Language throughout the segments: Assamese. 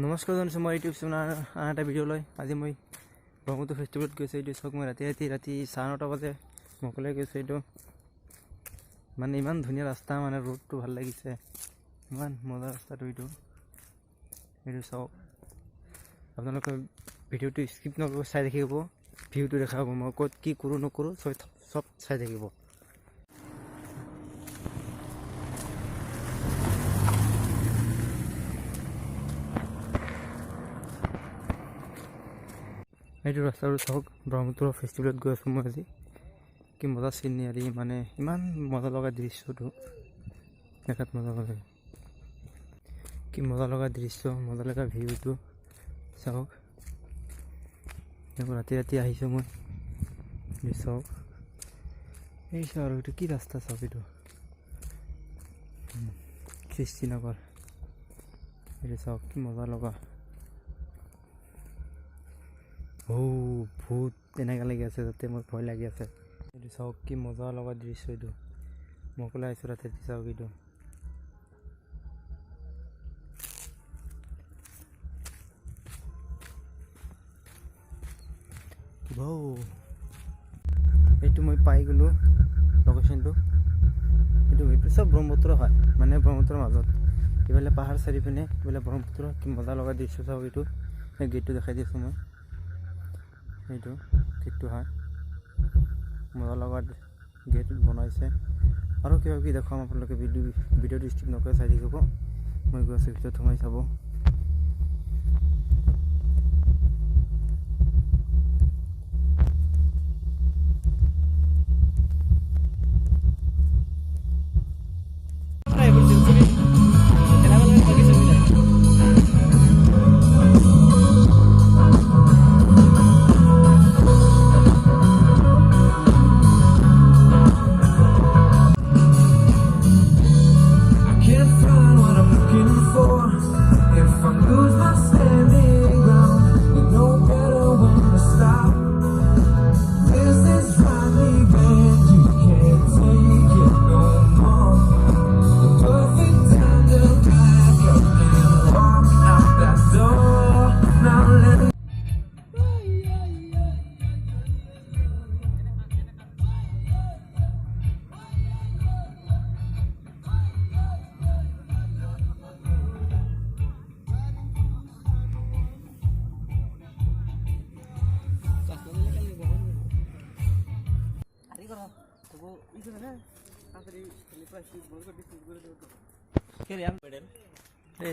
নমস্কাৰ জনাইছোঁ মই ইউটিউব চেনেলৰ আন এটা ভিডিঅ' লৈ আজি মই ব্ৰহ্মপুত্ৰ ফেষ্টিভেলত গৈছোঁ। এইটো চাওক, মই ৰাতি 9:30 বাজে মই অকলে গৈছোঁ। এইটো মানে ইমান ধুনীয়া ৰাস্তা, মানে ৰোডটো ভাল লাগিছে, ইমান মজা ৰাস্তাটো। এইটো চাওক, আপোনালোকে ভিডিঅ'টো স্কিপ নকৰিব, চাই থাকিব, ভিউটো দেখাব, মই ক'ত কি কৰোঁ নকৰোঁ চব চাই থাকিব। এইটো ৰাস্তাটো চাওক, ব্ৰহ্মপুত্ৰ ফেষ্টিভেলত গৈ আছোঁ মই আজি। কি মজা চিনেৰী, মানে ইমান মজা লগা দৃশ্যটো দেখাত মজা লাগে। কি মজা লগা দৃশ্য, মজা লগা ভিউটো চাওক। ৰাতি আহিছোঁ মই, চাওক। এই চাওক, আৰু এইটো কি ৰাস্তা চাওক, এইটো খ্ৰীষ্টিনগৰ। এইটো চাওক কি মজা লগা। ভূত এনেকা লাগি আছে, যাতে মোৰ ভয় লাগি আছে। এইটো চাওক কি মজা লগা দৃশ্য। এইটো মই অকলে আহিছোঁ ৰাতি, চাওক এইটো। এইটো মই পাই গ'লোঁ লোকেশ্যনটো। এইটো চব ব্ৰহ্মপুত্ৰ হয়, মানে ব্ৰহ্মপুত্ৰৰ মাজত। এইফালে পাহাৰ চাৰি পিনে, এইফালে ব্ৰহ্মপুত্ৰ। কি মজা লগা দৃশ্য চাওক এইটো। এই গেটটো দেখাই দিছোঁ মই, এইটো গেটটো হয়, মজা লগা গেট বনাইছে। আৰু কিবা কিবি দেখুৱাম আপোনালোকে, ভিডিঅ'টো স্কিপ নকৰি চাই থাকিব। মই গৈ আছোঁ ভিতৰত, সোমাই চাব।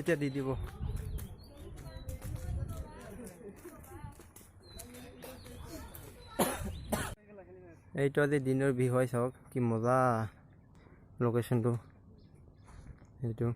এতিয়া দি দিব। এইটো আজি দিনৰ ভিউ হয়, চাওক কি মজা লোকেশ্যনটো। এইটো